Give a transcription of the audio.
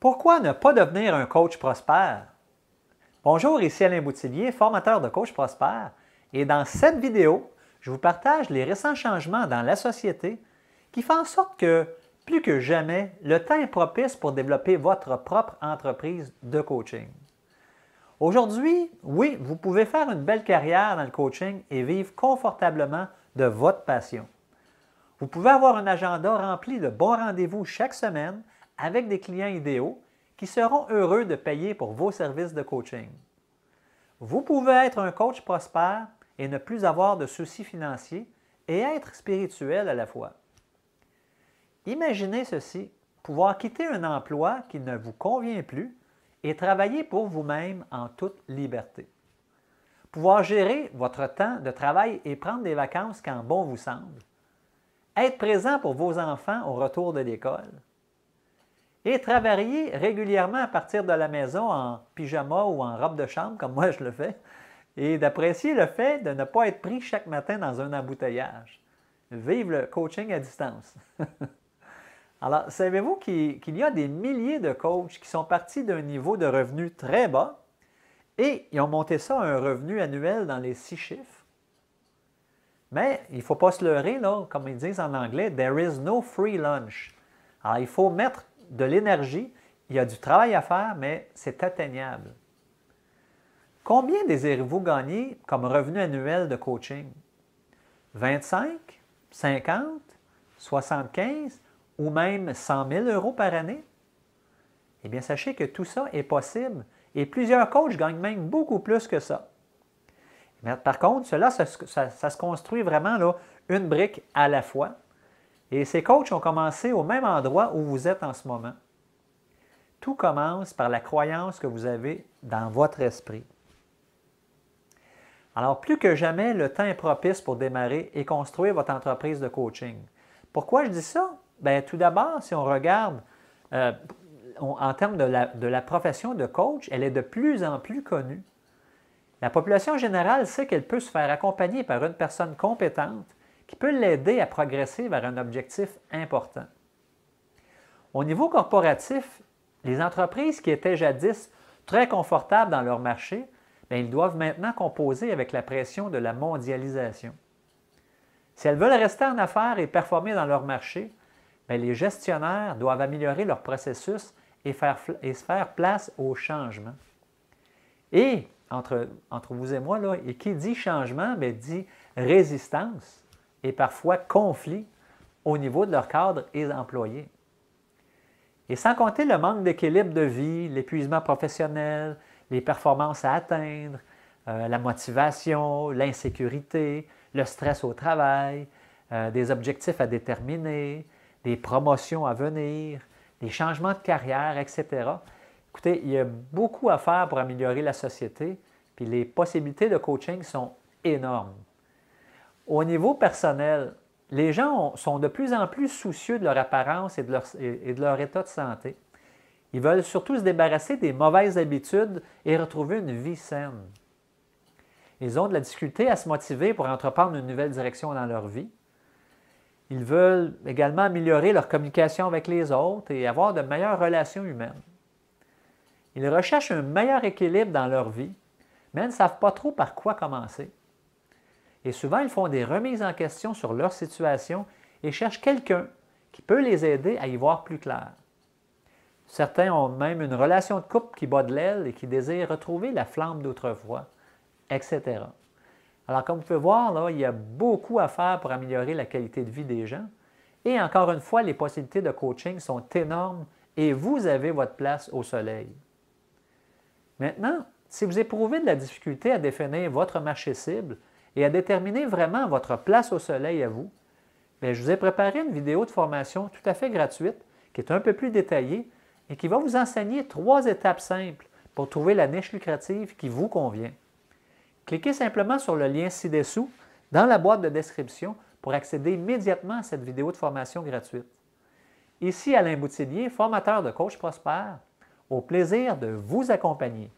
Pourquoi ne pas devenir un coach prospère? Bonjour, ici Alain Boutillier, formateur de coach prospère, et dans cette vidéo, je vous partage les récents changements dans la société qui font en sorte que, plus que jamais, le temps est propice pour développer votre propre entreprise de coaching. Aujourd'hui, oui, vous pouvez faire une belle carrière dans le coaching et vivre confortablement de votre passion. Vous pouvez avoir un agenda rempli de bons rendez-vous chaque semaine avec des clients idéaux qui seront heureux de payer pour vos services de coaching. Vous pouvez être un coach prospère et ne plus avoir de soucis financiers et être spirituel à la fois. Imaginez ceci, pouvoir quitter un emploi qui ne vous convient plus et travailler pour vous-même en toute liberté. Pouvoir gérer votre temps de travail et prendre des vacances quand bon vous semble. Être présent pour vos enfants au retour de l'école. Et travailler régulièrement à partir de la maison en pyjama ou en robe de chambre, comme moi je le fais, et d'apprécier le fait de ne pas être pris chaque matin dans un embouteillage. Vive le coaching à distance. Alors, savez-vous qu'il y a des milliers de coachs qui sont partis d'un niveau de revenu très bas et ils ont monté ça à un revenu annuel dans les 6 chiffres? Mais il ne faut pas se leurrer, là, comme ils disent en anglais, « there is no free lunch ». Alors, il faut mettre de l'énergie, il y a du travail à faire, mais c'est atteignable. Combien désirez-vous gagner comme revenu annuel de coaching? 25, 50, 75 ou même 100 000 € par année? Eh bien, sachez que tout ça est possible et plusieurs coachs gagnent même beaucoup plus que ça. Mais par contre, ça se construit vraiment là, une brique à la fois. Et ces coachs ont commencé au même endroit où vous êtes en ce moment. Tout commence par la croyance que vous avez dans votre esprit. Alors, plus que jamais, le temps est propice pour démarrer et construire votre entreprise de coaching. Pourquoi je dis ça? Bien, tout d'abord, si on regarde en termes de la profession de coach, elle est de plus en plus connue. La population générale sait qu'elle peut se faire accompagner par une personne compétente qui peut l'aider à progresser vers un objectif important. Au niveau corporatif, les entreprises qui étaient jadis très confortables dans leur marché, bien, ils doivent maintenant composer avec la pression de la mondialisation. Si elles veulent rester en affaires et performer dans leur marché, bien, les gestionnaires doivent améliorer leur processus et se faire place au changement. Et, entre vous et moi, là, et qui dit changement, bien, dit résistance et parfois conflit au niveau de leur cadre et employés. Et sans compter le manque d'équilibre de vie, l'épuisement professionnel, les performances à atteindre, la motivation, l'insécurité, le stress au travail, des objectifs à déterminer, des promotions à venir, des changements de carrière, etc. Écoutez, il y a beaucoup à faire pour améliorer la société, puis les possibilités de coaching sont énormes. Au niveau personnel, les gens sont de plus en plus soucieux de leur apparence et de leur état de santé. Ils veulent surtout se débarrasser des mauvaises habitudes et retrouver une vie saine. Ils ont de la difficulté à se motiver pour entreprendre une nouvelle direction dans leur vie. Ils veulent également améliorer leur communication avec les autres et avoir de meilleures relations humaines. Ils recherchent un meilleur équilibre dans leur vie, mais ne savent pas trop par quoi commencer. Et souvent, ils font des remises en question sur leur situation et cherchent quelqu'un qui peut les aider à y voir plus clair. Certains ont même une relation de couple qui bat de l'aile et qui désirent retrouver la flamme d'autrefois, etc. Alors, comme vous pouvez voir, là, il y a beaucoup à faire pour améliorer la qualité de vie des gens. Et encore une fois, les possibilités de coaching sont énormes et vous avez votre place au soleil. Maintenant, si vous éprouvez de la difficulté à définir votre marché cible et à déterminer vraiment votre place au soleil à vous, bien, je vous ai préparé une vidéo de formation tout à fait gratuite qui est un peu plus détaillée et qui va vous enseigner 3 étapes simples pour trouver la niche lucrative qui vous convient. Cliquez simplement sur le lien ci-dessous dans la boîte de description pour accéder immédiatement à cette vidéo de formation gratuite. Ici Alain Boutillier, formateur de coach prospère, au plaisir de vous accompagner.